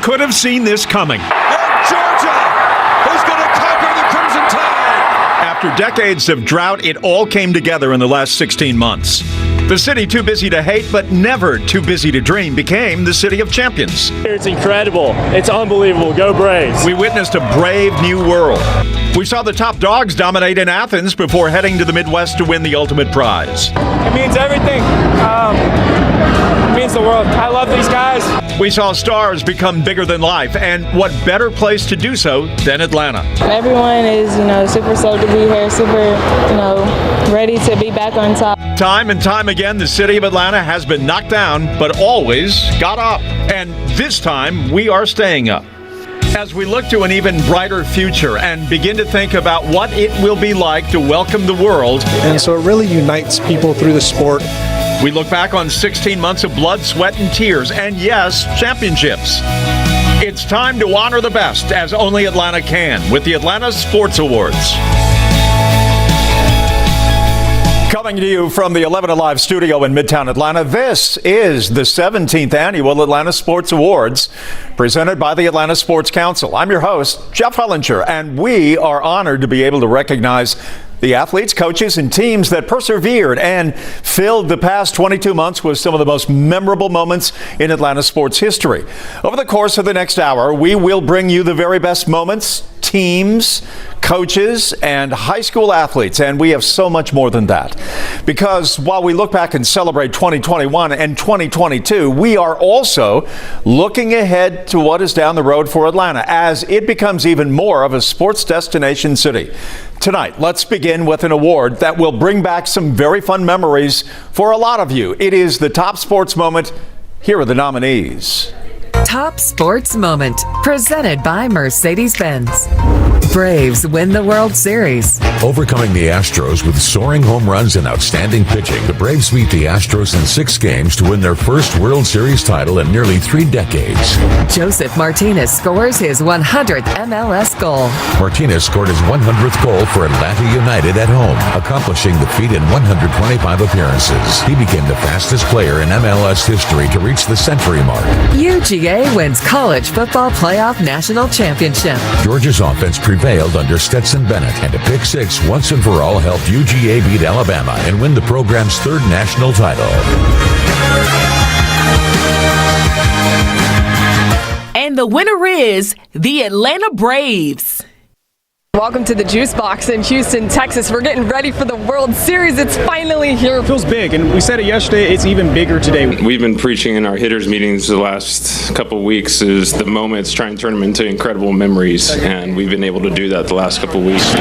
could have seen this coming. And Georgia is going to conquer the Crimson Tide. After decades of drought, it all came together in the last 16 months. The city too busy to hate, but never too busy to dream, became the city of champions. It's incredible. It's unbelievable. Go Braves. We witnessed a brave new world. We saw the top dogs dominate in Athens before heading to the Midwest to win the ultimate prize. It means everything. It means the world. I love these guys. We saw stars become bigger than life, and what better place to do so than Atlanta? Everyone is, super stoked to be here, super, ready to be back on top. Time and time again, the city of Atlanta has been knocked down, but always got up. And this time, we are staying up. As we look to an even brighter future and begin to think about what it will be like to welcome the world. And so it really unites people through the sport. We look back on 16 months of blood, sweat, and tears, and yes, championships. It's time to honor the best, as only Atlanta can, with the Atlanta Sports Awards. Coming to you from the 11 Alive studio in Midtown Atlanta, this is the 17th Annual Atlanta Sports Awards, presented by the Atlanta Sports Council. I'm your host, Jeff Hullinger, and we are honored to be able to recognize the athletes, coaches, and teams that persevered and filled the past 22 months with some of the most memorable moments in Atlanta sports history. Over the course of the next hour, we will bring you the very best moments, teams, coaches, and high school athletes, and we have so much more than that. Because while we look back and celebrate 2021 and 2022, we are also looking ahead to what is down the road for Atlanta as it becomes even more of a sports destination city. Tonight, let's begin with an award that will bring back some very fun memories for a lot of you. It is the top sports moment. Here are the nominees. Top Sports Moment, presented by Mercedes-Benz. Braves win the World Series. Overcoming the Astros with soaring home runs and outstanding pitching, the Braves beat the Astros in 6 games to win their first World Series title in nearly 3 decades. Joseph Martinez scores his 100th MLS goal. Martinez scored his 100th goal for Atlanta United at home, accomplishing the feat in 125 appearances. He became the fastest player in MLS history to reach the century mark. UGA wins College Football Playoff National Championship. Georgia's offense prevailed under Stetson Bennett, and a pick six once and for all helped UGA beat Alabama and win the program's 3rd national title. And the winner is the Atlanta Braves. Welcome to the Juice Box in Houston, Texas. We're getting ready for the World Series. It's finally here. It feels big, and we said it yesterday, it's even bigger today. We've been preaching in our hitters meetings the last couple of weeks is the moments, try and turn them into incredible memories, and we've been able to do that the last couple of weeks.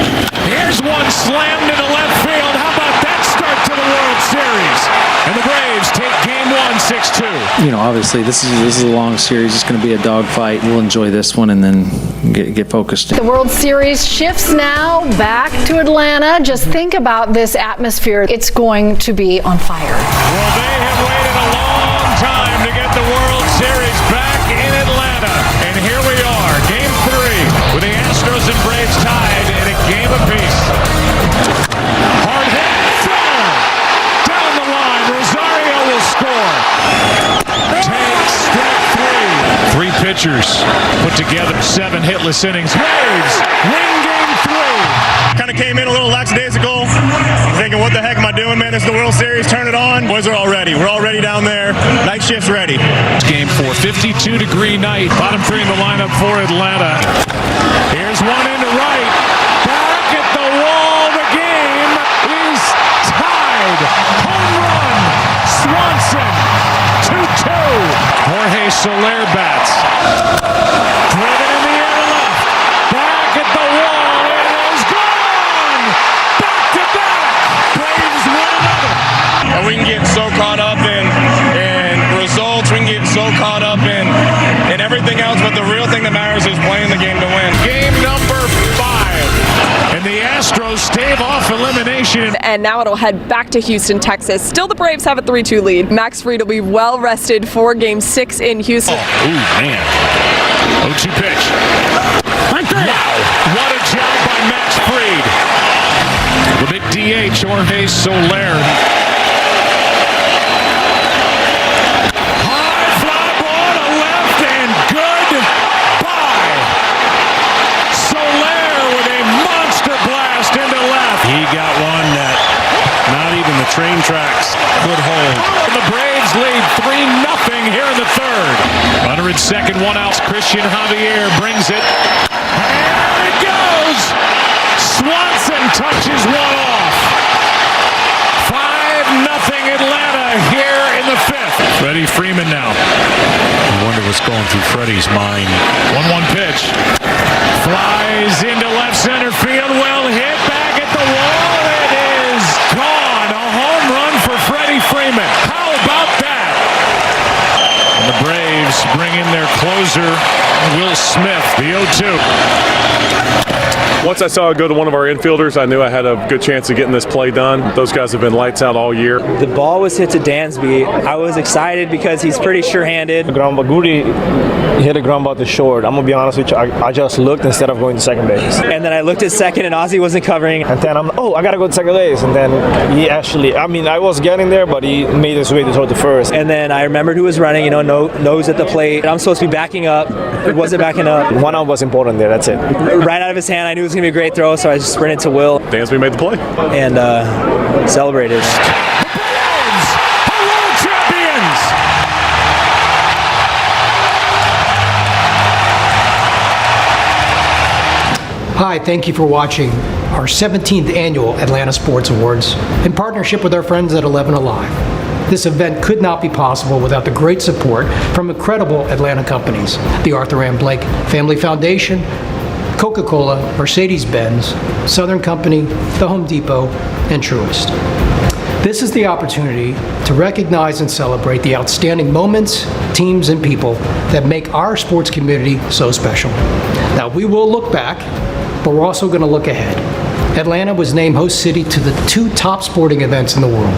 Here's one slammed into left field. How about that start to the World Series? And the Braves take game 1, 6-2. Obviously, this is a long series. It's going to be a dogfight. We'll enjoy this one and then get focused. The World Series shifts now back to Atlanta. Just think about this atmosphere. It's going to be on fire. Well, they have waited a long time to get the World Series back in Atlanta. And here we are, game 3, with the Astros and Braves tied in a game apiece. Hard hit, down the line. Rosario will score. Take strike 3. 3 pitchers put together 7 hitless innings. Braves win game 3. Kind of came in a little lackadaisical, thinking, what the heck am I doing, man? This is the World Series, turn it on. Boys are all ready. We're all ready down there. Night shift's ready. Game 4, 52-degree night. Bottom 3 in the lineup for Atlanta. Here's one into right. Back at the wall. The game is tied. Home run. Swanson. 2-2. Jorge Soler bats. Driven in the air left. Back at the wall. It is gone. Back to back. Braves win another. And we can get so caught up in results. We can get so caught up in everything else. But the real thing that matters is playing the game to win. Game number 5. And the Astros stave off elimination. And now it'll head back to Houston, Texas. Still the Braves have a 3-2 lead. Max Fried will be well rested for game 6 in Houston. Oh, man. 0-2 pitch. Wow. What a job by Max Fried. The big DH, Jorge Soler. High fly ball to left and good. train tracks. Good hold. And the Braves lead 3-0 here in the third. Runner at second, one out. Christian Javier brings it. And it goes. Swanson touches one off. 5-0 Atlanta here in the fifth. Freddie Freeman now. I wonder what's going through Freddie's mind. 1-1 pitch. Flies into left center field. Well hit back at the wall. It is gone. A home run for Freddie Freeman. How about that? And the Braves bring in their closer, Will Smith, the 0-2. Once I saw it go to one of our infielders, I knew I had a good chance of getting this play done. Those guys have been lights out all year. The ball was hit to Dansby. I was excited because he's pretty sure-handed. Goody hit a ground ball to short. I'm going to be honest with you, I just looked instead of going to second base. And then I looked at second and Ozzie wasn't covering. And then I got to go to second base. And then he actually, I was getting there, but he made his way to throw to first. And then I remembered who was running, nose at the plate. I'm supposed to be backing up. It wasn't backing up. One out was important there, that's it. Right out of his hand, I knew it was going to be a great throw, so I just sprinted to Will. Dansby made the play. And celebrated. The Braves are world champions! Hi, thank you for watching our 17th annual Atlanta Sports Awards in partnership with our friends at 11 Alive. This event could not be possible without the great support from incredible Atlanta companies, the Arthur M. Blake Family Foundation, Coca-Cola, Mercedes-Benz, Southern Company, the Home Depot, and Truist. This is the opportunity to recognize and celebrate the outstanding moments, teams, and people that make our sports community so special. Now, we will look back, but we're also going to look ahead. Atlanta was named host city to the two top sporting events in the world,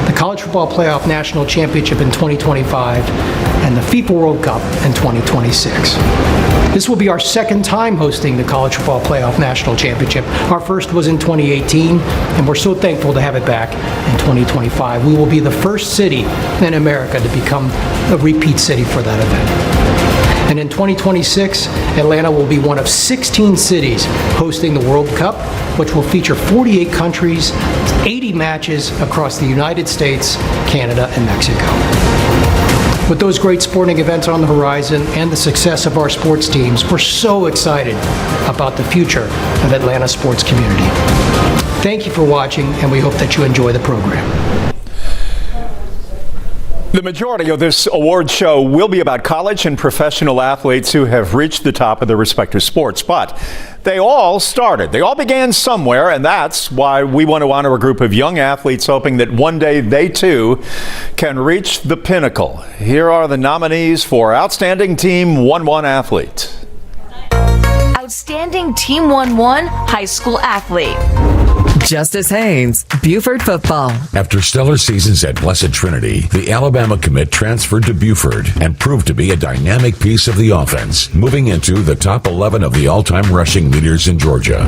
the College Football Playoff National Championship in 2025 and the FIFA World Cup in 2026. This will be our second time hosting the College Football Playoff National Championship. Our first was in 2018, and we're so thankful to have it back in 2025. We will be the first city in America to become a repeat city for that event. And in 2026, Atlanta will be one of 16 cities hosting the World Cup, which will feature 48 countries, 80 matches across the United States, Canada, and Mexico. With those great sporting events on the horizon and the success of our sports teams, we're so excited about the future of Atlanta's sports community. Thank you for watching, and we hope that you enjoy the program. The majority of this award show will be about college and professional athletes who have reached the top of their respective sports, but they all began somewhere, and that's why we want to honor a group of young athletes hoping that one day they too can reach the pinnacle. Here are the nominees for Outstanding Team 1-1 Athlete. Outstanding Team 1-1 High School Athlete. Justice Haynes, Buford football. After stellar seasons at Blessed Trinity, the Alabama commit transferred to Buford and proved to be a dynamic piece of the offense, moving into the top 11 of the all-time rushing leaders in Georgia.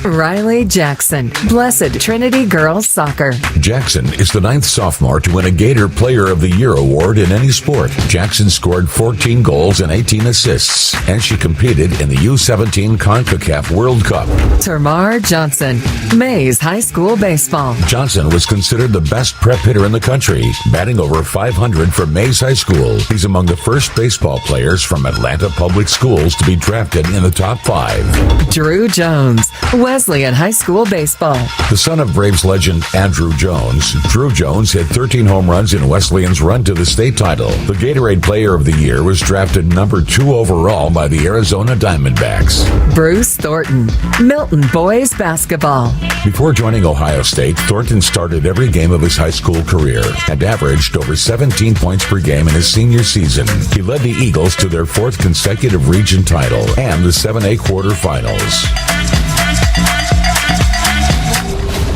Riley Jackson, Blessed Trinity Girls Soccer. Jackson is the 9th sophomore to win a Gator Player of the Year award in any sport. Jackson scored 14 goals and 18 assists, and she competed in the U17 CONCACAF World Cup. Tamar Johnson, Mays High School Baseball. Johnson was considered the best prep hitter in the country, batting over 500 for Mays High School. He's among the first baseball players from Atlanta Public Schools to be drafted in the top 5. Drew Jones, Wesleyan High School Baseball. The son of Braves legend Andrew Jones, Drew Jones hit 13 home runs in Wesleyan's run to the state title. The Gatorade Player of the Year was drafted number 2 overall by the Arizona Diamondbacks. Bruce Thornton, Milton Boys Basketball. Before joining Ohio State, Thornton started every game of his high school career and averaged over 17 points per game in his senior season. He led the Eagles to their 4th consecutive region title and the 7A quarterfinals.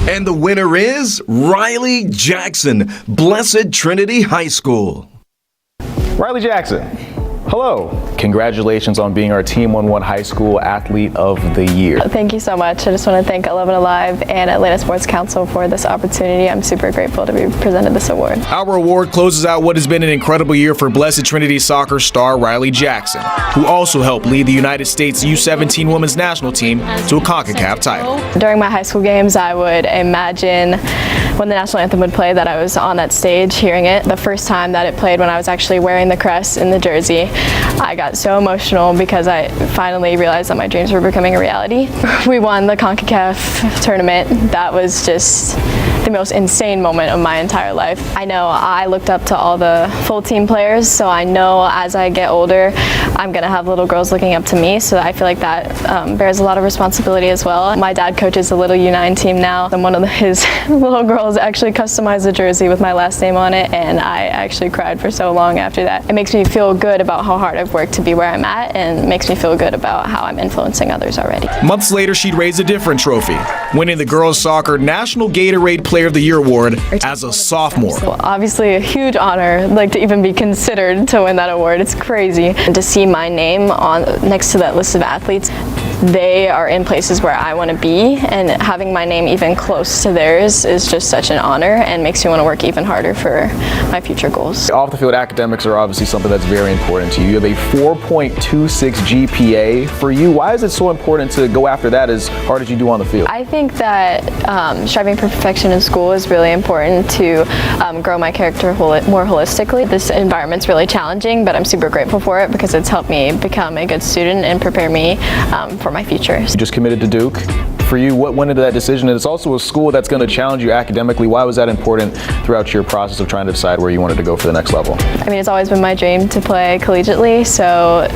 And the winner is Riley Jackson, Blessed Trinity High School. Riley Jackson, hello. congratulations on being our Team 1-1 High School Athlete of the Year. Thank you so much. I just want to thank 11 Alive and Atlanta Sports Council for this opportunity. I'm super grateful to be presented this award. Our award closes out what has been an incredible year for Blessed Trinity soccer star Riley Jackson, who also helped lead the United States U17 women's national team to a CONCACAF title. During my high school games, I would imagine when the national anthem would play that I was on that stage hearing it. The first time that it played, when I was actually wearing the crest in the jersey, I got so emotional because I finally realized that my dreams were becoming a reality. We won the CONCACAF tournament. That was just the most insane moment of my entire life. I know I looked up to all the full team players, so I know as I get older, I'm gonna have little girls looking up to me, so I feel like that bears a lot of responsibility as well. My dad coaches a little U9 team now, and one of his little girls actually customized the jersey with my last name on it, and I actually cried for so long after that. It makes me feel good about how hard I've worked to be where I'm at, and makes me feel good about how I'm influencing others already. Months later, she'd raise a different trophy, winning the Girls Soccer National Gatorade Player of the Year award as a sophomore. Well, obviously a huge honor, like to even be considered to win that award. It's crazy. And to see my name on next to that list of athletes, they are in places where I want to be, and having my name even close to theirs is just such an honor and makes me want to work even harder for my future goals. Off the field academics are obviously something that's very important to you. You have a 4.26 GPA. For you, why is it so important to go after that as hard as you do on the field? I think that striving for perfection in school is really important to grow my character more holistically. This environment's really challenging, but I'm super grateful for it because it's helped me become a good student and prepare me for my future. You just committed to Duke. For you, what went into that decision? And it's also a school that's going to challenge you academically. Why was that important throughout your process of trying to decide where you wanted to go for the next level? I mean, it's always been my dream to play collegiately, so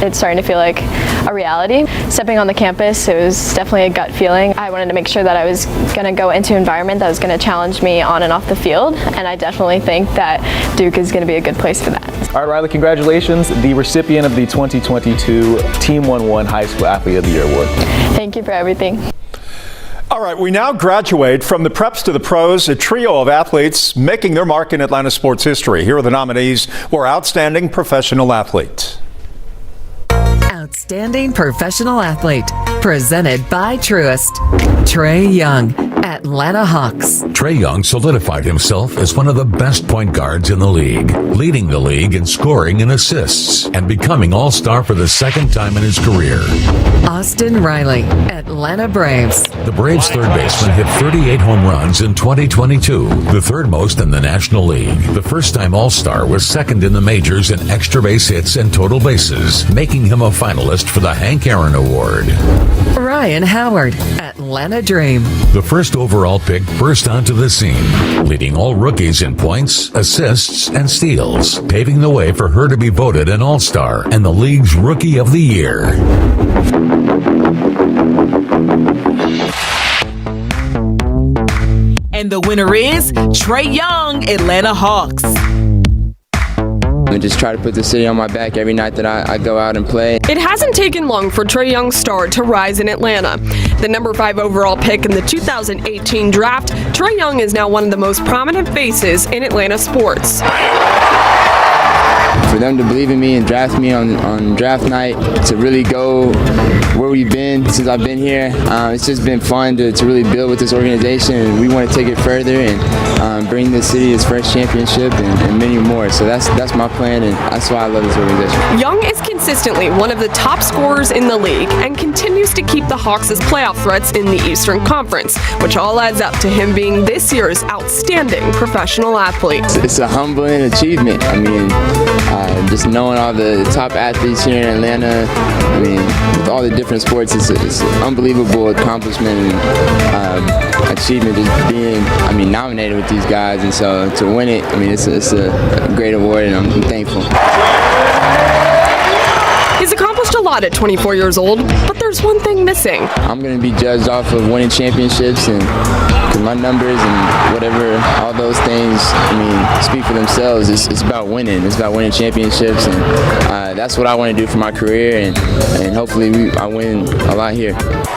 it's starting to feel like a reality. Stepping on the campus, it was definitely a gut feeling. I wanted to make sure that I was going to go into an environment that was going to challenge me on and off the field, and I definitely think that Duke is going to be a good place for that. All right, Riley, congratulations. The recipient of the 2022 Team 1-1 High School Athlete of the Year Award. Thank you for everything. All right, we now graduate from the preps to the pros, a trio of athletes making their mark in Atlanta sports history. Here are the nominees for Outstanding Professional Athlete. Outstanding Professional Athlete, presented by Truist. Trey Young, Atlanta Hawks. Trey Young solidified himself as one of the best point guards in the league, leading the league in scoring and assists, and becoming All-Star for the second time in his career. Austin Riley, Atlanta Braves. The Braves' third baseman hit 38 home runs in 2022, the third most in the National League. The first-time All-Star was second in the majors in extra base hits and total bases, making him a finalist for the Hank Aaron Award. Ryan Howard, Atlanta Dream. The first overall pick burst onto the scene, leading all rookies in points, assists, and steals, paving the way for her to be voted an All-Star and the league's Rookie of the Year. And the winner is Trey Young, Atlanta Hawks. I just try to put the city on my back every night that I go out and play. It hasn't taken long for Trey Young's star to rise in Atlanta. The number 5 overall pick in the 2018 draft, Trey Young is now one of the most prominent faces in Atlanta sports. For them to believe in me and draft me on draft night, to really go where we've been since I've been here, it's just been fun to really build with this organization, and we want to take it further and bring the city its first championship and many more. So that's my plan, and that's why I love this organization. Young is consistently one of the top scorers in the league and continues to keep the Hawks' playoff threats in the Eastern Conference, which all adds up to him being this year's Outstanding Professional Athlete. It's a humbling achievement. I mean, just knowing all the top athletes here in Atlanta, I mean, with all the different sports, it's an unbelievable accomplishment and achievement just being, nominated with these guys. And so to win it, it's a great award, and I'm thankful. He's accomplished a lot at 24 years old, but there's one thing missing. I'm going to be judged off of winning championships, and because my numbers and whatever, all those things, speak for themselves. It's about winning. It's about winning championships, and that's what I want to do for my career, and hopefully I win a lot here.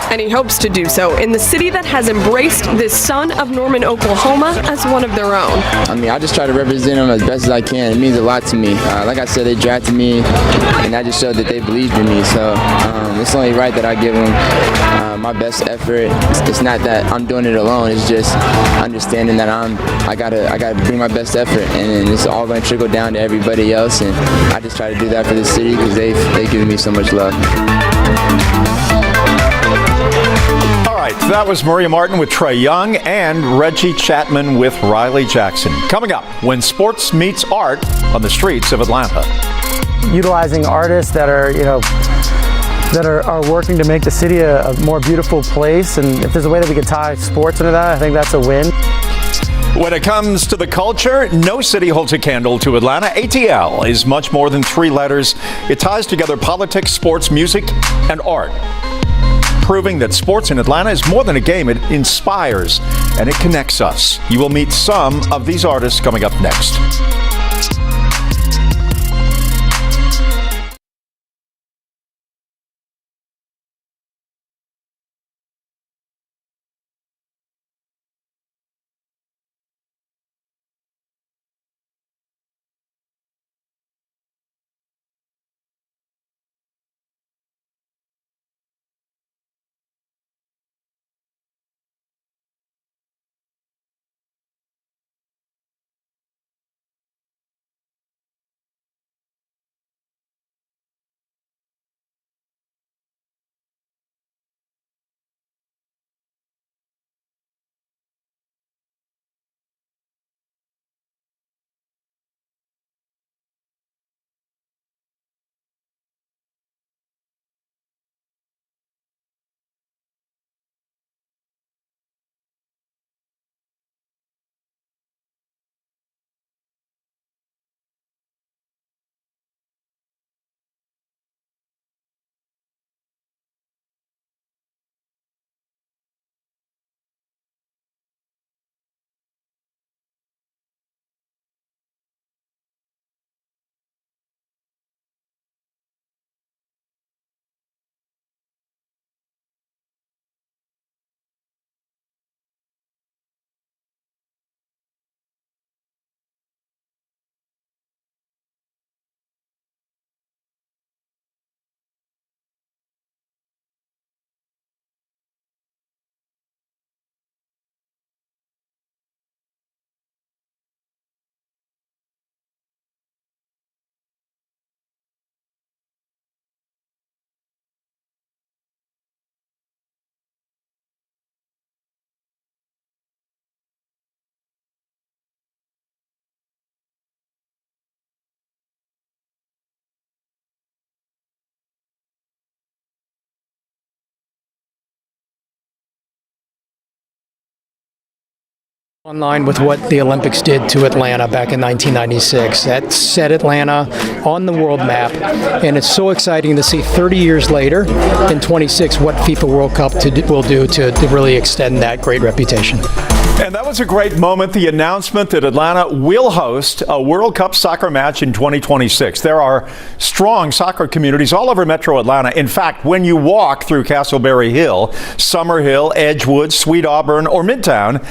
And he hopes to do so in the city that has embraced this son of Norman, Oklahoma as one of their own. I just try to represent them as best as I can. It means a lot to me. Like I said, they drafted me, and I just showed that they believed in me. So it's only right that I give them my best effort. It's not that I'm doing it alone. It's just understanding that I gotta bring my best effort, and it's all going to trickle down to everybody else. And I just try to do that for the city because they've given me so much love. All right, that was Maria Martin with Trey Young and Reggie Chapman with Riley Jackson. Coming up, when sports meets art on the streets of Atlanta. Utilizing artists that are working to make the city a more beautiful place, and if there's a way that we can tie sports into that, I think that's a win. When it comes to the culture, no city holds a candle to Atlanta. ATL is much more than 3 letters. It ties together politics, sports, music, and art, proving that sports in Atlanta is more than a game. It inspires and it connects us. You will meet some of these artists coming up next. In line with what the Olympics did to Atlanta back in 1996. That set Atlanta on the world map, and it's so exciting to see 30 years later in 26 what FIFA World Cup will do to really extend that great reputation. And that was a great moment, the announcement that Atlanta will host a World Cup soccer match in 2026. There are strong soccer communities all over Metro Atlanta. In fact, when you walk through Castleberry Hill, Summerhill, Edgewood, Sweet Auburn, or Midtown,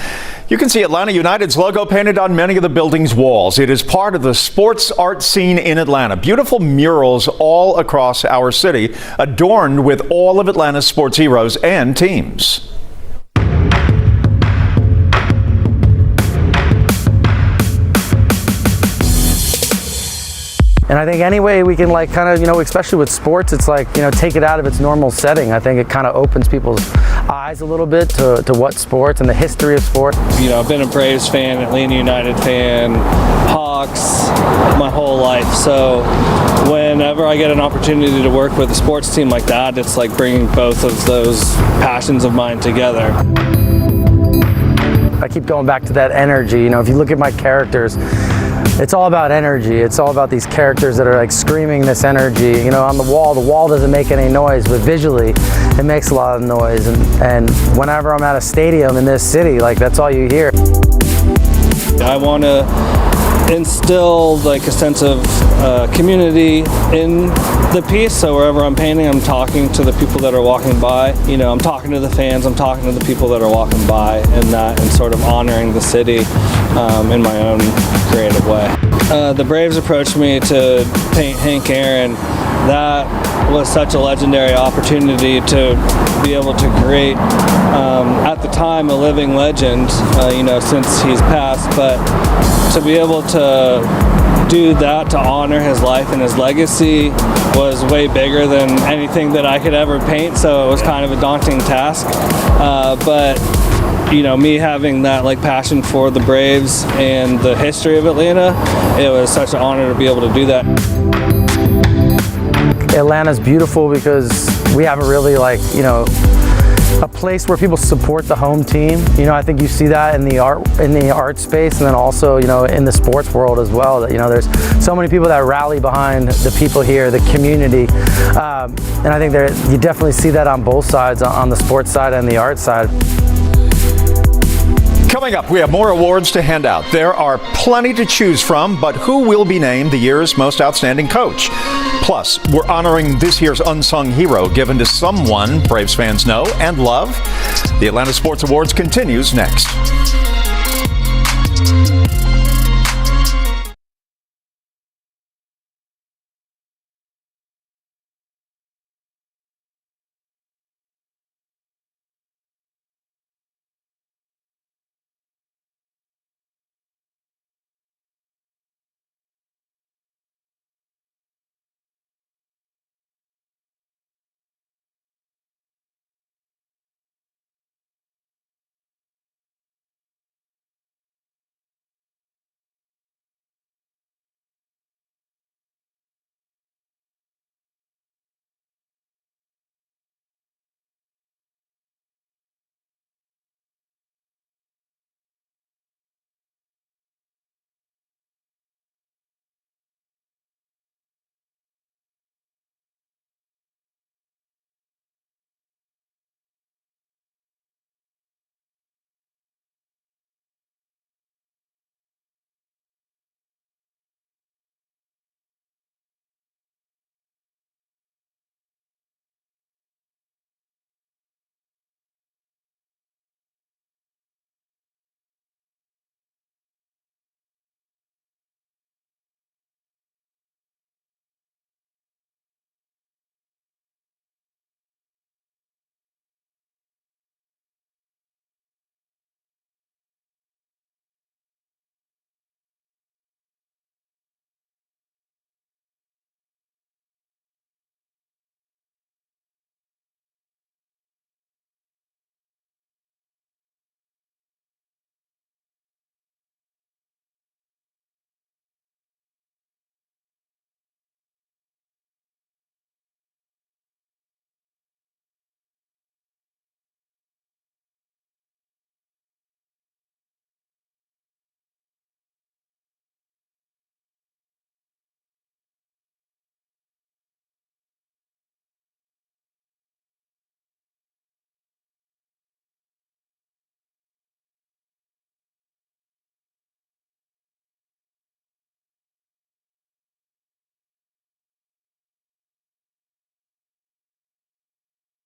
you can see Atlanta United's logo painted on many of the building's walls. It is part of the sports art scene in Atlanta. Beautiful murals all across our city, adorned with all of Atlanta's sports heroes and teams. And I think any way we can especially with sports, it's take it out of its normal setting. I think it kind of opens people's eyes a little bit to what sports and the history of sport. I've been a Braves fan, Atlanta United fan, Hawks my whole life. So whenever I get an opportunity to work with a sports team like that, it's like bringing both of those passions of mine together. I keep going back to that energy. If you look at my characters, it's all about energy. It's all about these characters that are like screaming this energy. You know, on the wall doesn't make any noise, but visually it makes a lot of noise. And whenever I'm at a stadium in this city, like that's all you hear. I want to instill like a sense of community in the piece, so wherever I'm painting, I'm talking to the people that are walking by. You know, I'm talking to the fans, I'm talking to the people that are walking by, and sort of honoring the city in my own creative way. The Braves approached me to paint Hank Aaron. That was such a legendary opportunity to be able to create, at the time, a living legend, you know, since he's passed, but to be able to do that, to honor his life and his legacy, was way bigger than anything that I could ever paint, so it was kind of a daunting task. But you know, me having that like passion for the Braves and the history of Atlanta, it was such an honor to be able to do that. Atlanta's beautiful because we have a really a place where people support the home team. You know, I think you see that in the art space, and then also, you know, in the sports world as well, that, you know, there's so many people that rally behind the people here, the community. And I think you definitely see that on both sides, on the sports side and the art side. Coming up, we have more awards to hand out. There are plenty to choose from, but who will be named the year's most outstanding coach? Plus, we're honoring this year's unsung hero given to someone Braves fans know and love. The Atlanta Sports Awards continues next.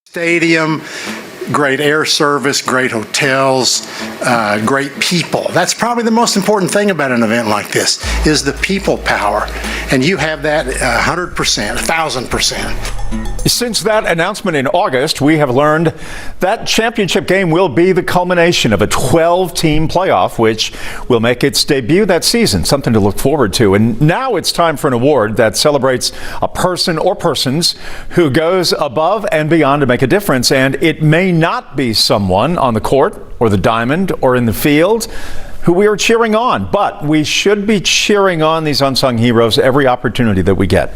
Stadium, great air service, great hotels, great people. That's probably the most important thing about an event like this, is the people power. And you have that 100%, 1,000%. Since that announcement in August, we have learned that championship game will be the culmination of a 12-team playoff, which will make its debut that season. Something to look forward to. And now it's time for an award that celebrates a person or persons who goes above and beyond to make a difference. And it may not be someone on the court or the diamond or in the field who we are cheering on, but we should be cheering on these unsung heroes every opportunity that we get.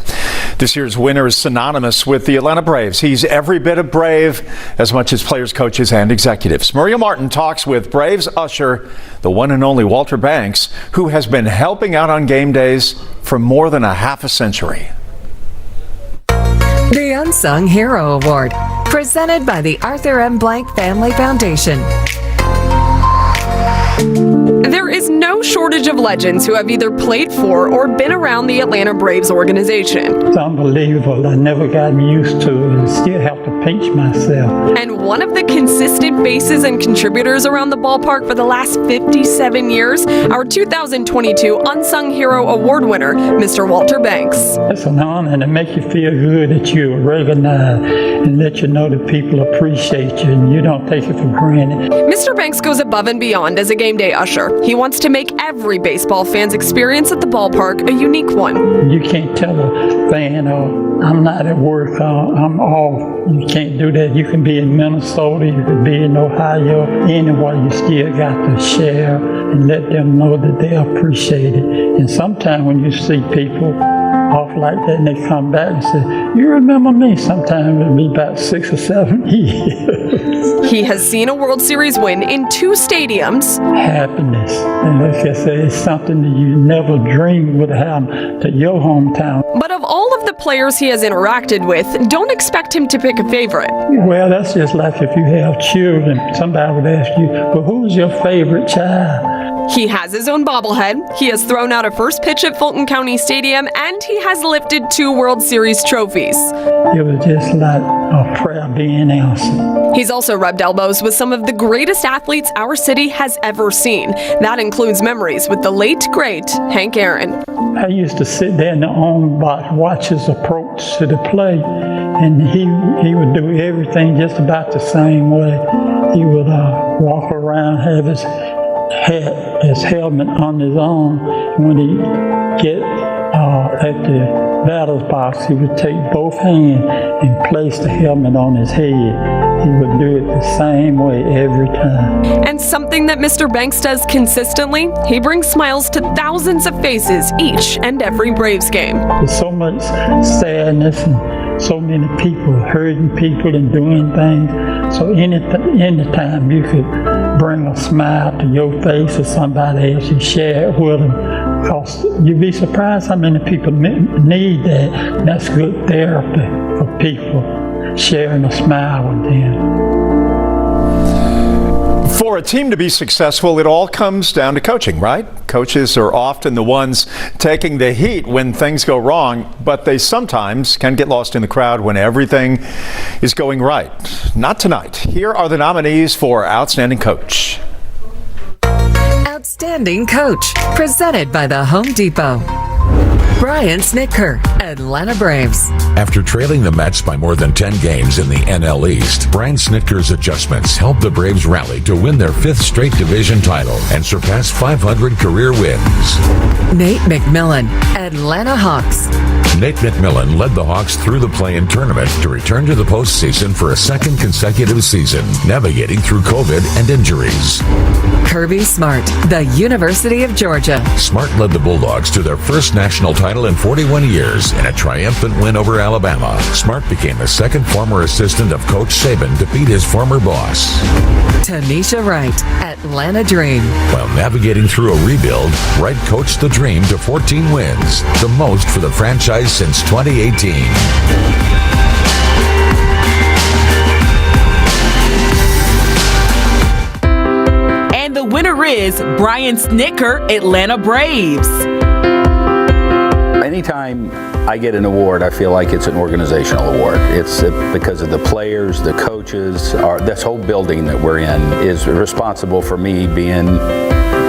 This year's winner is synonymous with the Atlanta Braves. He's every bit of brave as much as players, coaches, and executives. Maria Martin talks with Braves usher, the one and only Walter Banks, who has been helping out on game days for more than a half a century. The Unsung Hero Award, presented by the Arthur M. Blank Family Foundation. There is no shortage of legends who have either played for or been around the Atlanta Braves organization. It's unbelievable. I never gotten used to it and still have to pinch myself. And one of the consistent faces and contributors around the ballpark for the last 57 years, our 2022 Unsung Hero Award winner, Mr. Walter Banks. It's an honor and it makes you feel good that you're recognized and let you know that people appreciate you and you don't take it for granted. Mr. Banks goes above and beyond as a game day usher. He wants to make every baseball fan's experience at the ballpark a unique one. You can't tell a fan, oh, I'm not at work, I'm off. You can't do that. You can be in Minnesota, you can be in Ohio, anywhere. You still got to share and let them know that they appreciate it. And sometimes when you see people off like that and they come back and say, you remember me? Sometimes it'll be about 6 or 7 years. He has seen a World Series win in 2 stadiums. Happiness. And like I say, it's something that you never dreamed would happen to your hometown. But of all of the players he has interacted with, don't expect him to pick a favorite. Well, that's just like if you have children. Somebody would ask you, well, who's your favorite child? He has his own bobblehead, he has thrown out a first pitch at Fulton County Stadium, and he has lifted 2 World Series trophies. It was just like a prayer being answered. He's also rubbed elbows with some of the greatest athletes our city has ever seen. That includes memories with the late, great Hank Aaron. I used to sit there in the on box, watch his approach to the play, and he would do everything just about the same way. He would walk around, have his helmet on his arm. When he get at the batter's box, he would take both hands and place the helmet on his head. He would do it the same way every time. And something that Mr. Banks does consistently, he brings smiles to thousands of faces each and every Braves game. There's so much sadness and so many people, hurting people and doing things. So anytime you could bring a smile to your face or somebody else, you share it with them. Because you'd be surprised how many people need that. That's good therapy for people, sharing a smile with them. For a team to be successful, it all comes down to coaching, right? Coaches are often the ones taking the heat when things go wrong, but they sometimes can get lost in the crowd when everything is going right. Not tonight. Here are the nominees for Outstanding Coach. Outstanding Coach, presented by the Home Depot. Brian Snitker, Atlanta Braves. After trailing the Mets by more than 10 games in the NL East, Brian Snitker's adjustments helped the Braves rally to win their 5th straight division title and surpass 500 career wins. Nate McMillan, Atlanta Hawks. Nate McMillan led the Hawks through the play-in tournament to return to the postseason for a 2nd consecutive season, navigating through COVID and injuries. Kirby Smart, the University of Georgia. Smart led the Bulldogs to their first national title in 41 years in a triumphant win over Alabama. Smart became the 2nd former assistant of Coach Saban to beat his former boss. Tanisha Wright, Atlanta Dream. While navigating through a rebuild, Wright coached the Dream to 14 wins, the most for the franchise since 2018. And the winner is Brian Snitker, Atlanta Braves. Anytime I get an award, I feel like it's an organizational award. It's because of the players, the coaches, this whole building that we're in is responsible for me being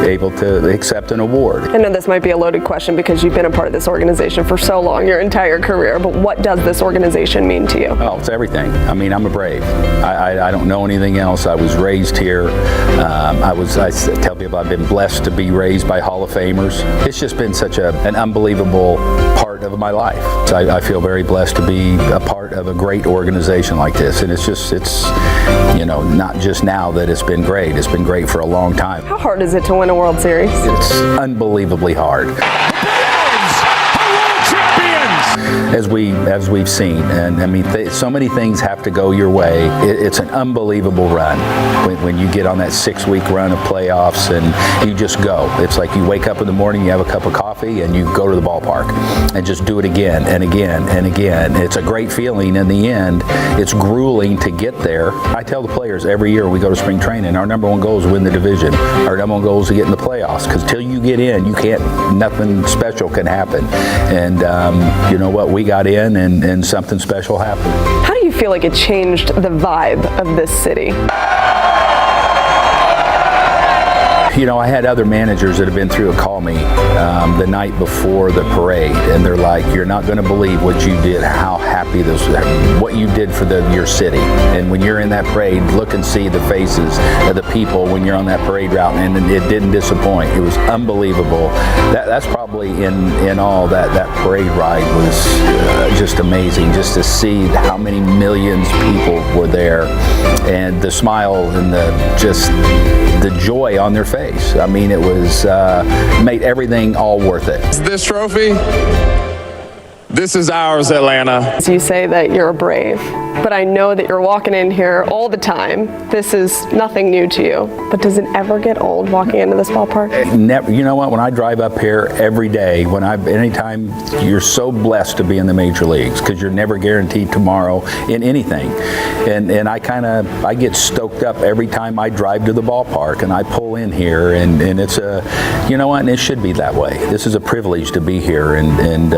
able to accept an award. I know this might be a loaded question because you've been a part of this organization for so long, your entire career, but what does this organization mean to you? Oh, it's everything. I mean, I'm a Brave. I don't know anything else. I was raised here. I tell people I've been blessed to be raised by Hall of Famers. It's just been such an unbelievable part of my life. So I feel very blessed to be a part of a great organization like this. And it's not just now that it's been great. It's been great for a long time. How hard is it to win a World Series? It's unbelievably hard. The Braves are world champions! as we've seen. And I mean, so many things have to go your way. It's an unbelievable run when you get on that 6-week run of playoffs and you just go. It's like you wake up in the morning, you have a cup of coffee, and you go to the ballpark and just do it again and again and again. It's a great feeling in the end. It's grueling to get there. I tell the players every year we go to spring training, our number one goal is to win the division. Our number one goal is to get in the playoffs, because till you get in, nothing special can happen. And you know what? We got in, and something special happened. How do you feel like it changed the vibe of this city? You know, I had other managers that have been through it call me the night before the parade, and they're like, "You're not going to believe what you did, how happy what you did for your city." And when you're in that parade, look and see the faces of the people when you're on that parade route, and it didn't disappoint. It was unbelievable. That's probably in all that parade ride was just amazing, just to see how many millions of people were there, and the smile and the joy on their face. I mean, it was made everything all worth it. This trophy, this is ours, Atlanta. You say that you're a Brave, but I know that you're walking in here all the time. This is nothing new to you. But does it ever get old walking into this ballpark? Never. You know what? When I drive up here every day, anytime, you're so blessed to be in the major leagues, because you're never guaranteed tomorrow in anything. And I get stoked up every time I drive to the ballpark and I pull in here, and it's you know what? And it should be that way. This is a privilege to be here, and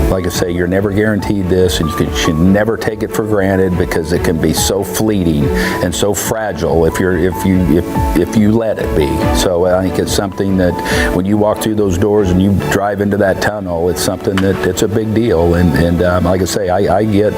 like I say, you're never guaranteed this, and you should never take it for granted, because it can be so fleeting and so fragile if you let it be. So I think it's something that when you walk through those doors and you drive into that tunnel, it's something that it's a big deal. And like I say, I get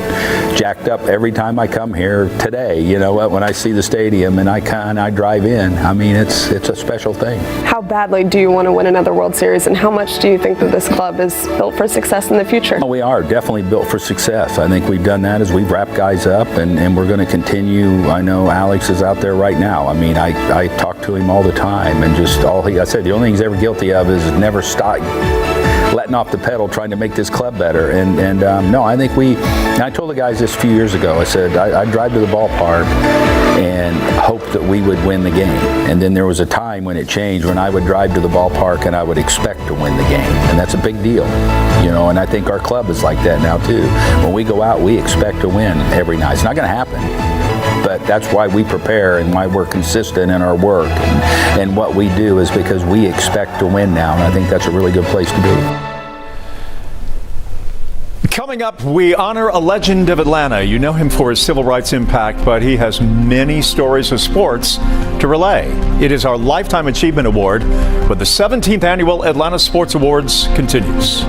jacked up every time I come here today. You know what? When I see the stadium and I drive in, I mean, it's a special thing. How badly do you want to win another World Series, and how much do you think that this club is built for success in the future? We are definitely built for success. I think we've done that as we've wrapped guys up, and we're going to continue. I know Alex is out there right now. I mean, I talk to him all the time, and just I said the only thing he's ever guilty of is never stop letting off the pedal trying to make this club better. And no, I think I told the guys this a few years ago. I said I'd drive to the ballpark and hope that we would win the game. And then there was a time when it changed, when I would drive to the ballpark and I would expect to win the game. And that's a big deal, you know, and I think our club is like that now too. When we go out, we expect to win every night. It's not going to happen, but that's why we prepare and why we're consistent in our work. And what we do is because we expect to win now, and I think that's a really good place to be. Coming up, we honor a legend of Atlanta. You know him for his civil rights impact, but he has many stories of sports to relay. It is our Lifetime Achievement Award, with the 17th Annual Atlanta Sports Awards continues.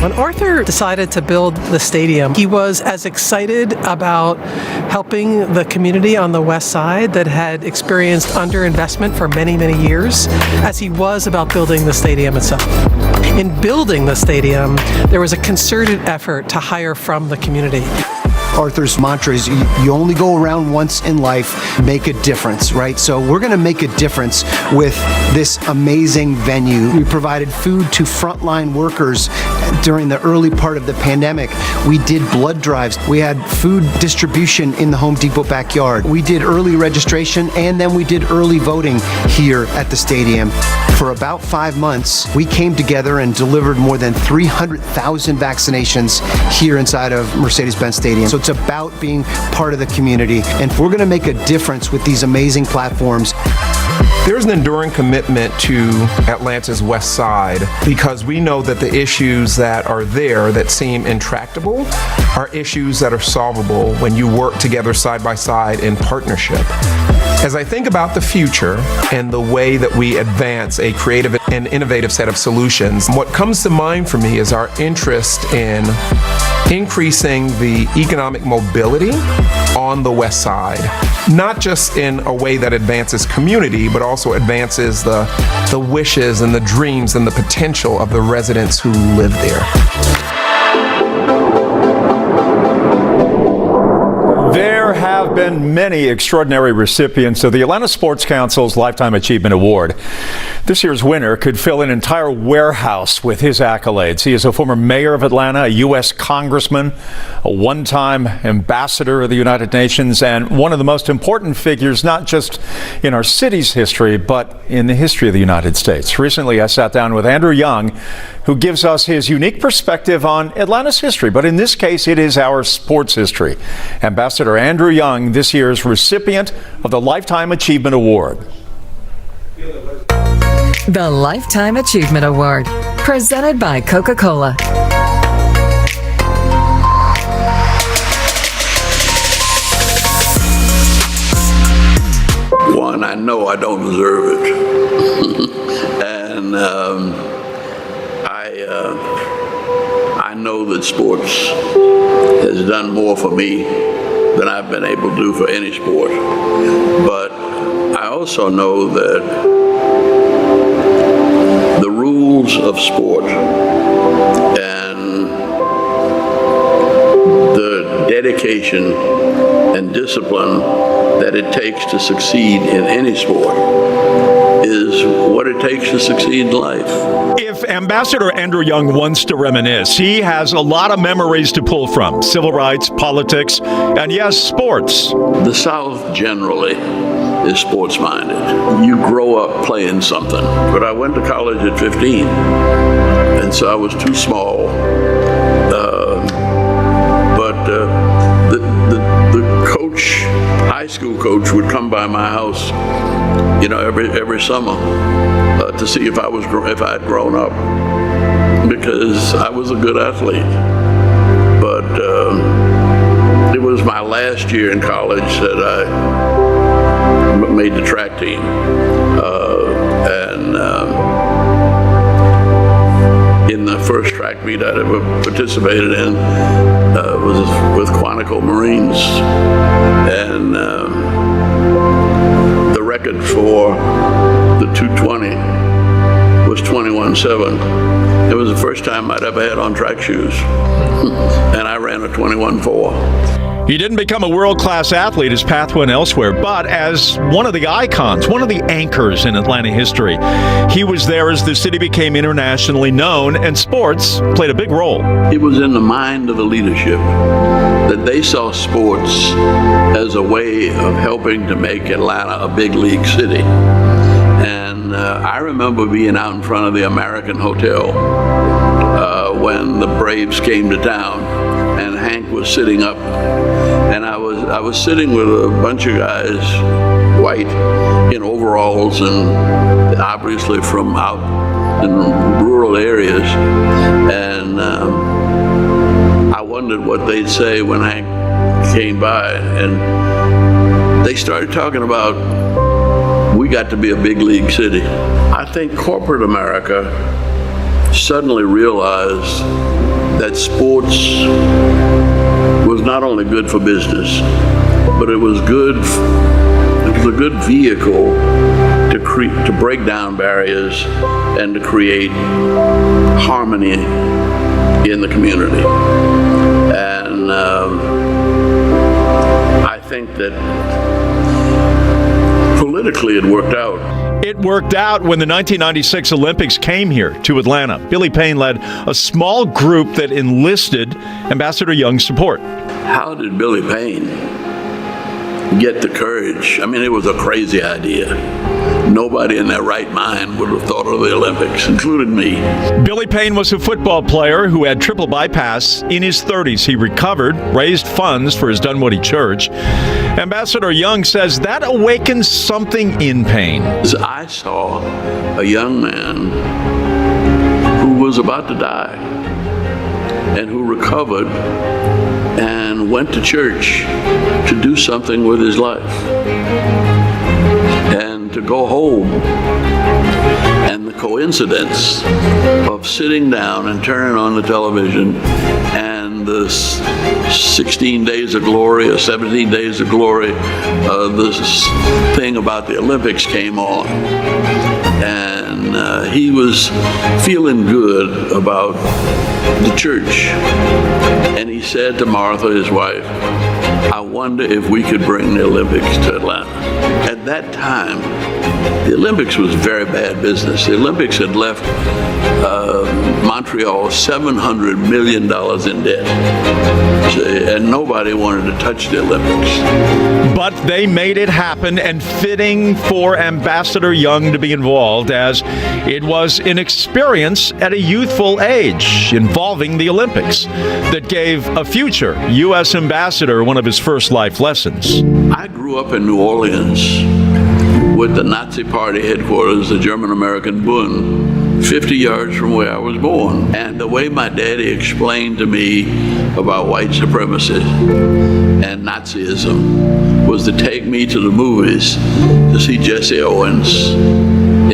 When Arthur decided to build the stadium, he was as excited about helping the community on the west side that had experienced underinvestment for many, many years as he was about building the stadium itself. In building the stadium, there was a concerted effort to hire from the community. Arthur's mantra is you only go around once in life, make a difference, right? So we're going to make a difference with this amazing venue. We provided food to frontline workers during the early part of the pandemic. We did blood drives. We had food distribution in the Home Depot backyard. We did early registration, and then we did early voting here at the stadium. For about 5 months, we came together and delivered more than 300,000 vaccinations here inside of Mercedes-Benz Stadium. So it's about being part of the community, and we're going to make a difference with these amazing platforms. There's an enduring commitment to Atlanta's West Side because we know that the issues that are there that seem intractable are issues that are solvable when you work together side by side in partnership. As I think about the future and the way that we advance a creative and innovative set of solutions, what comes to mind for me is our interest in increasing the economic mobility on the West Side, not just in a way that advances community, but also advances the wishes and the dreams and the potential of the residents who live there. There have been many extraordinary recipients of the Atlanta Sports Council's Lifetime Achievement Award. This year's winner could fill an entire warehouse with his accolades. He is a former mayor of Atlanta, a U.S. congressman, a one-time ambassador of the United Nations, and one of the most important figures, not just in our city's history, but in the history of the United States. Recently, I sat down with Andrew Young, who gives us his unique perspective on Atlanta's history, but in this case, it is our sports history. Ambassador Andrew Young, this year's recipient of the Lifetime Achievement Award. The Lifetime Achievement Award, presented by Coca-Cola. One, I know I don't deserve it. And I know that sports has done more for me than I've been able to do for any sport. But I also know that the rules of sport and the dedication and discipline that it takes to succeed in any sport is what it takes to succeed in life. If Ambassador Andrew Young wants to reminisce, he has a lot of memories to pull from. Civil rights, politics, and yes, sports. The South generally is sports-minded. You grow up playing something. But I went to college at 15, and so I was too small. The coach, high school coach, would come by my house, every summer to see if I had grown up, because I was a good athlete. But it was my last year in college that I made the track team, in the first track meet I'd ever participated in was with Quantico Marines, and the record for the 220 was 21.7. It was the first time I'd ever had on track shoes, and I ran a 21.4. He didn't become a world-class athlete. His path went elsewhere. But as one of the icons, one of the anchors in Atlanta history, he was there as the city became internationally known, and sports played a big role. It was in the mind of the leadership that they saw sports as a way of helping to make Atlanta a big league city. And I remember being out in front of the American Hotel when the Braves came to town, and Hank was sitting up, and I was sitting with a bunch of guys, white, in overalls, and obviously from out in rural areas, and I wondered what they'd say when Hank came by, and they started talking about, we got to be a big league city. I think corporate America suddenly realized that sports was not only good for business, but it was a good vehicle to break down barriers and to create harmony in the community. And I think that politically it worked out. It worked out when the 1996 Olympics came here to Atlanta. Billy Payne led a small group that enlisted Ambassador Young's support. How did Billy Payne get the courage? I mean, it was a crazy idea. Nobody in their right mind would have thought of the Olympics, including me. Billy Payne was a football player who had triple bypass in his 30s. He recovered, raised funds for his Dunwoody church. Ambassador Young says that awakened something in Payne. I saw a young man who was about to die and who recovered and went to church to do something with his life. And to go home, and the coincidence of sitting down and turning on the television, and the 16 days of glory or 17 days of glory, this thing about the Olympics came on. And he was feeling good about the church. And he said to Martha, his wife, I wonder if we could bring the Olympics to Atlanta. At that time, the Olympics was very bad business. The Olympics had left Montreal $700 million in debt. And nobody wanted to touch the Olympics. But they made it happen, and fitting for Ambassador Young to be involved, as it was an experience at a youthful age involving the Olympics that gave a future U.S. ambassador one of his first life lessons. I grew up in New Orleans with the Nazi Party headquarters, the German-American Bund, 50 yards from where I was born. And the way my daddy explained to me about white supremacy and Nazism was to take me to the movies to see Jesse Owens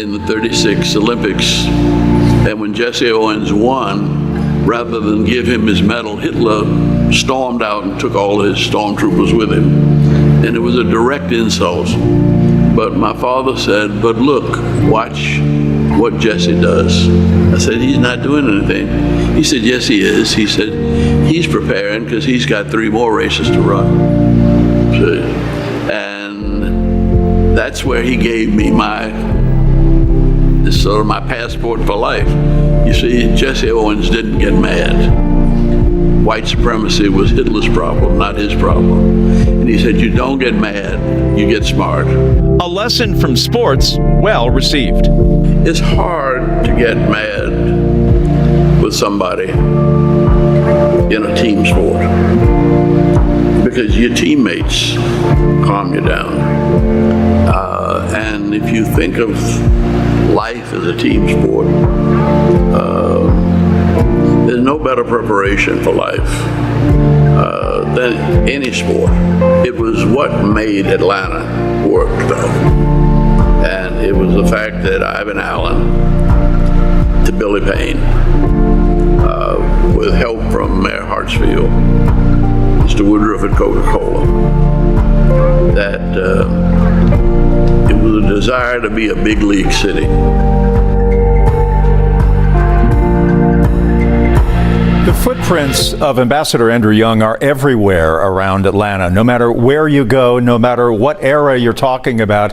in the '36 Olympics. And when Jesse Owens won, rather than give him his medal, Hitler stormed out and took all his stormtroopers with him. And it was a direct insult. But my father said, but look, watch what Jesse does. I said, he's not doing anything. He said, yes, he is. He said, he's preparing because he's got 3 more races to run. See? And that's where he gave me my passport for life. You see, Jesse Owens didn't get mad. White supremacy was Hitler's problem, not his problem. And he said, you don't get mad, you get smart. A lesson from sports well received. It's hard to get mad with somebody in a team sport because your teammates calm you down. And if you think of life as a team sport, there's no better preparation for life than any sport. It was what made Atlanta work, though. And it was the fact that Ivan Allen to Billy Payne, with help from Mayor Hartsfield, Mr. Woodruff at Coca-Cola, that it was a desire to be a big league city. The footprints of Ambassador Andrew Young are everywhere around Atlanta. No matter where you go, no matter what era you're talking about,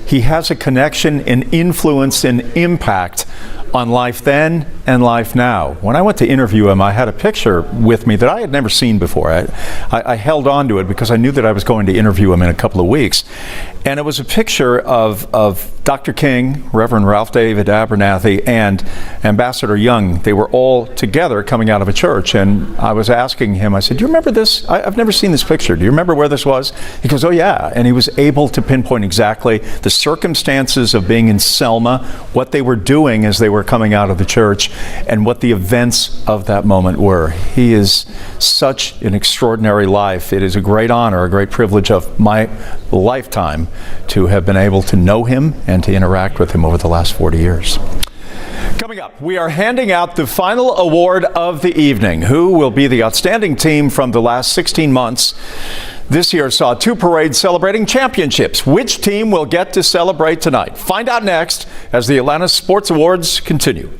he has a connection and influence and impact on life then and life now. When I went to interview him, I had a picture with me that I had never seen before. I held on to it because I knew that I was going to interview him in a couple of weeks. And it was a picture of Dr. King, Reverend Ralph David Abernathy, and Ambassador Young. They were all together coming out of a church. And I was asking him, I said, do you remember this? I've never seen this picture. Do you remember where this was? He goes, oh yeah. And he was able to pinpoint exactly the circumstances of being in Selma, what they were doing as they were coming out of the church, and what the events of that moment were. He is such an extraordinary life. It is a great honor, a great privilege of my lifetime to have been able to know him and to interact with him over the last 40 years. Coming up, we are handing out the final award of the evening. Who will be the outstanding team from the last 16 months? This year saw 2 parades celebrating championships. Which team will get to celebrate tonight? Find out next as the Atlanta Sports Awards continue.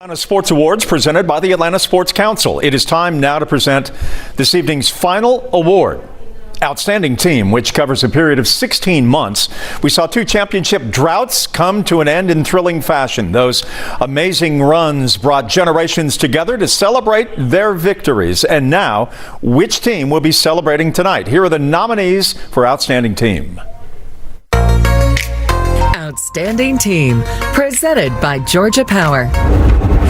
Atlanta Sports Awards presented by the Atlanta Sports Council. It is time now to present this evening's final award. Outstanding team, which covers a period of 16 months. We saw 2 championship droughts come to an end in thrilling fashion. Those amazing runs brought generations together to celebrate their victories. And now, which team will be celebrating tonight? Here are the nominees for Outstanding Team. Outstanding Team, presented by Georgia Power.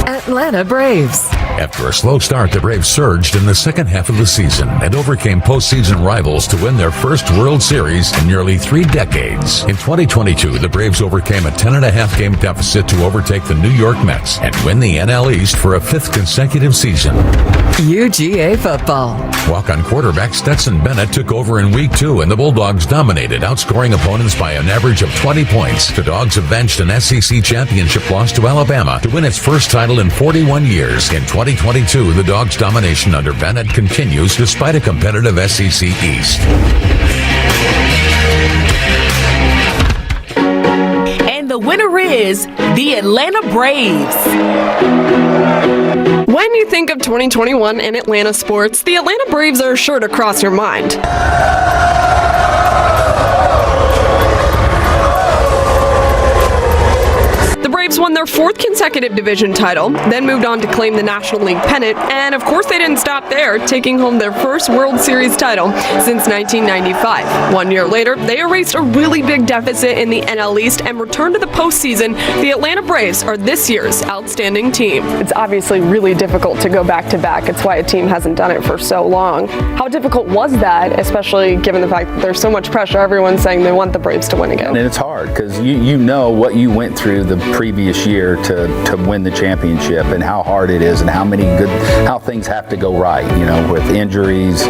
Atlanta Braves. After a slow start, the Braves surged in the second half of the season and overcame postseason rivals to win their first World Series in nearly 3 decades. In 2022, the Braves overcame a 10.5 game deficit to overtake the New York Mets and win the NL East for a 5th consecutive season. UGA football. Walk-on quarterback Stetson Bennett took over in Week 2, and the Bulldogs dominated, outscoring opponents by an average of 20 points. The Dogs avenged an SEC championship loss to Alabama to win its first title in 41 years. In 2022, the Dogs' domination under Bennett continues despite a competitive SEC East. And the winner is the Atlanta Braves. When you think of 2021 in Atlanta sports, the Atlanta Braves are sure to cross your mind. The Braves won their 4th consecutive division title, then moved on to claim the National League pennant, and of course they didn't stop there, taking home their first World Series title since 1995. 1 year later, they erased a really big deficit in the NL East and returned to the postseason. The Atlanta Braves are this year's outstanding team. It's obviously really difficult to go back-to-back. It's why a team hasn't done it for so long. How difficult was that, especially given the fact that there's so much pressure? Everyone's saying they want the Braves to win again. And it's hard because you know what you went through the previous year to win the championship and how hard it is and how things have to go right, you know, with injuries,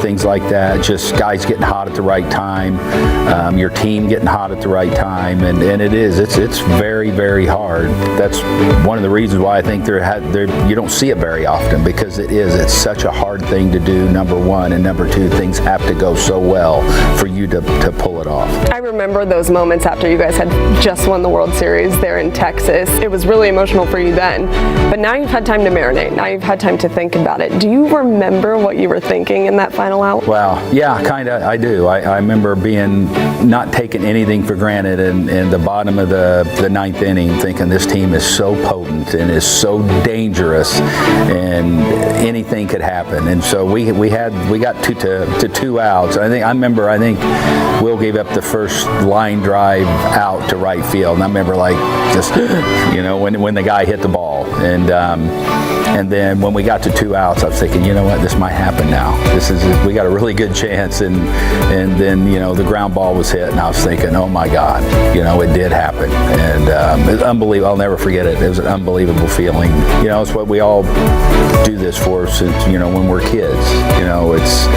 things like that, just guys getting hot at the right time, your team getting hot at the right time, and it's very, very hard. That's one of the reasons why I think you don't see it very often, because it's such a hard thing to do, number one, and number two, things have to go so well for you to pull it off. I remember those moments after you guys had just won the World Series there in Texas. It was was really emotional for you then. But now you've had time to marinate. Now you've had time to think about it. Do you remember what you were thinking in that final out? Wow. Yeah, kind of. I do. I remember not taking anything for granted in the bottom of the ninth inning, thinking this team is so potent and is so dangerous, and anything could happen. And so we got to 2 outs. I think Will gave up the first line drive out to right field, and I remember just when the guy hit the ball, and then when we got to 2 outs, I was thinking, you know what, this might happen now. We got a really good chance, and then the ground ball was hit, and I was thinking, oh my God, it did happen, and it's unbelievable. I'll never forget it. It was an unbelievable feeling. It's what we all do this for since when we're kids. It's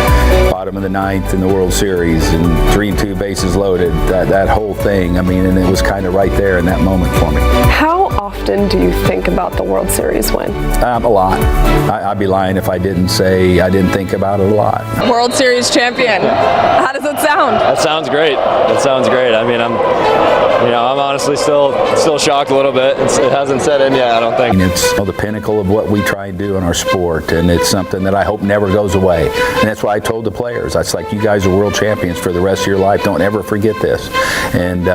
bottom of the ninth in the World Series and 3-2 bases loaded. That whole thing. And it was kind of right there in that moment for me. How often do you think about the World Series win? A lot. I'd be lying if I didn't say I didn't think about it a lot. World Series champion. How does it sound? That sounds great. I'm honestly still shocked a little bit. It hasn't set in yet, I don't think. It's the pinnacle of what we try and do in our sport, and it's something that I hope never goes away. And that's why I told the players, that's like, you guys are world champions for the rest of your life. Don't ever forget this. And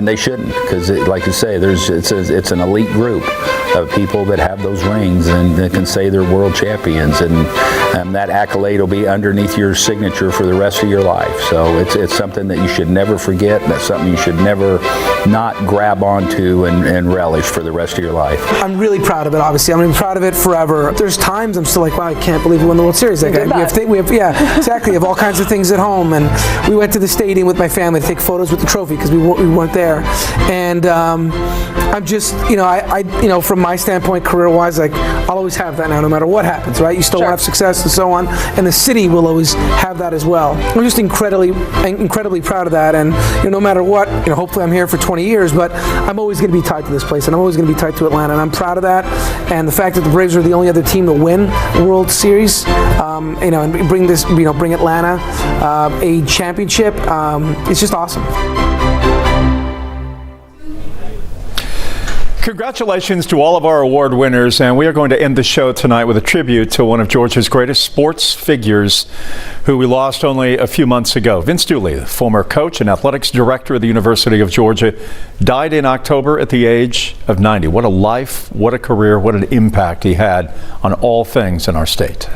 they shouldn't, because like you say, it's an elite group of people that have those rings and that can say they're world champions, and that accolade will be underneath your signature for the rest of your life. So it's something that you should never forget. That's something you should never not grab onto and relish for the rest of your life. I'm really proud of it, obviously. I'm going to be proud of it forever. There's times I'm still like, wow, I can't believe we won the World Series. We have all kinds of things at home, and we went to the stadium with my family to take photos with the trophy because we weren't there. And I'm just, from my standpoint, career-wise, I'll always have that now, no matter what happens, right? You still want to have success and so on, and the city will always have that as well. I'm just incredibly proud of that, and no matter what, hopefully I'm here for 20 years, but I'm always going to be tied to this place, and I'm always going to be tied to Atlanta, and I'm proud of that. And the fact that the Braves are the only other team to win the World Series, and bring Atlanta a championship, it's just awesome. Congratulations to all of our award winners, and we are going to end the show tonight with a tribute to one of Georgia's greatest sports figures who we lost only a few months ago. Vince Dooley, the former coach and athletics director of the University of Georgia, died in October at the age of 90. What a life, what a career, what an impact he had on all things in our state.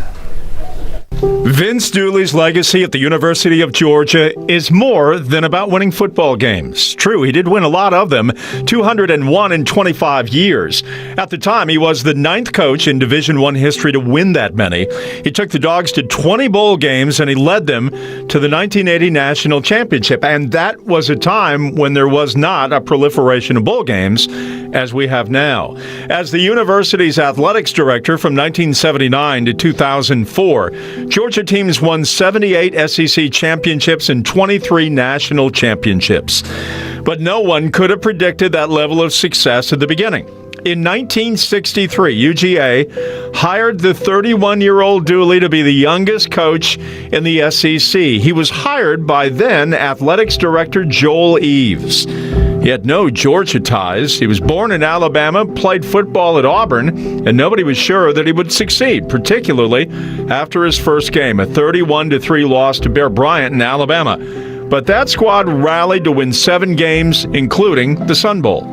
Vince Dooley's legacy at the University of Georgia is more than about winning football games. True, he did win a lot of them, 201 in 25 years. At the time, he was the 9th coach in Division I history to win that many. He took the Dogs to 20 bowl games, and he led them to the 1980 National Championship. And that was a time when there was not a proliferation of bowl games as we have now. As the university's athletics director from 1979 to 2004, Georgia teams won 78 SEC championships and 23 national championships. But no one could have predicted that level of success at the beginning. In 1963, UGA hired the 31-year-old Dooley to be the youngest coach in the SEC. He was hired by then athletics director Joel Eves. He had no Georgia ties. He was born in Alabama, played football at Auburn, and nobody was sure that he would succeed, particularly after his first game, a 31-3 loss to Bear Bryant in Alabama. But that squad rallied to win 7 games, including the Sun Bowl.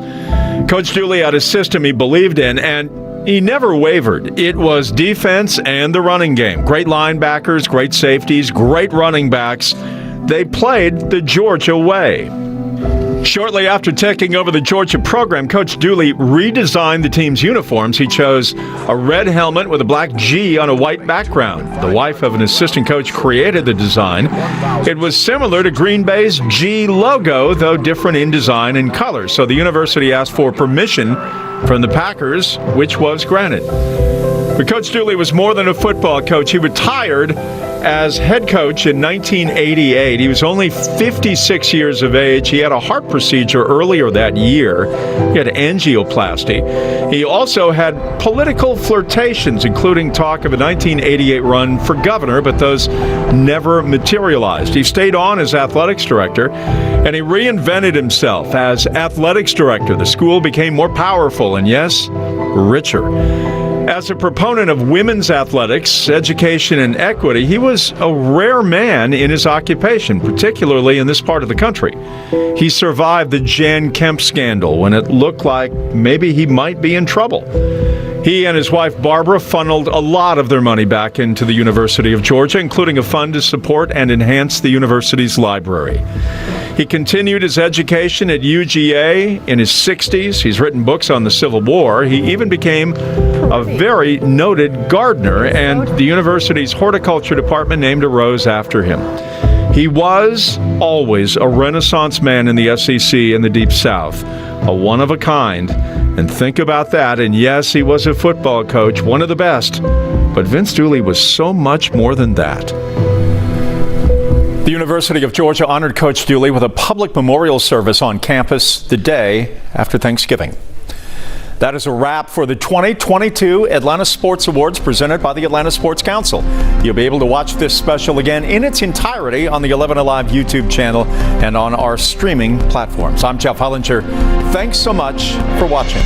Coach Dooley had a system he believed in, and he never wavered. It was defense and the running game. Great linebackers, great safeties, great running backs. They played the Georgia way. Shortly after taking over the Georgia program, Coach Dooley redesigned the team's uniforms. He chose a red helmet with a black G on a white background. The wife of an assistant coach created the design. It was similar to Green Bay's G logo, though different in design and color. So the university asked for permission from the Packers, which was granted. But Coach Dooley was more than a football coach. He retired as head coach in 1988. He was only 56 years of age. He had a heart procedure earlier that year. He had angioplasty. He also had political flirtations, including talk of a 1988 run for governor, but those never materialized. He stayed on as athletics director, and he reinvented himself as athletics director. The school became more powerful and, yes, richer. As a proponent of women's athletics, education, and equity, he was a rare man in his occupation, particularly in this part of the country. He survived the Jan Kemp scandal when it looked like maybe he might be in trouble. He and his wife Barbara funneled a lot of their money back into the University of Georgia, including a fund to support and enhance the university's library. He continued his education at UGA in his 60s. He's written books on the Civil War. He even became a very noted gardener, and the university's horticulture department named a rose after him. He was always a Renaissance man in the SEC and the Deep South, a one of a kind. And think about that. And yes, he was a football coach, one of the best. But Vince Dooley was so much more than that. The University of Georgia honored Coach Dooley with a public memorial service on campus the day after Thanksgiving. That is a wrap for the 2022 Atlanta Sports Awards presented by the Atlanta Sports Council. You'll be able to watch this special again in its entirety on the 11 Alive YouTube channel and on our streaming platforms. I'm Jeff Hollinger. Thanks so much for watching.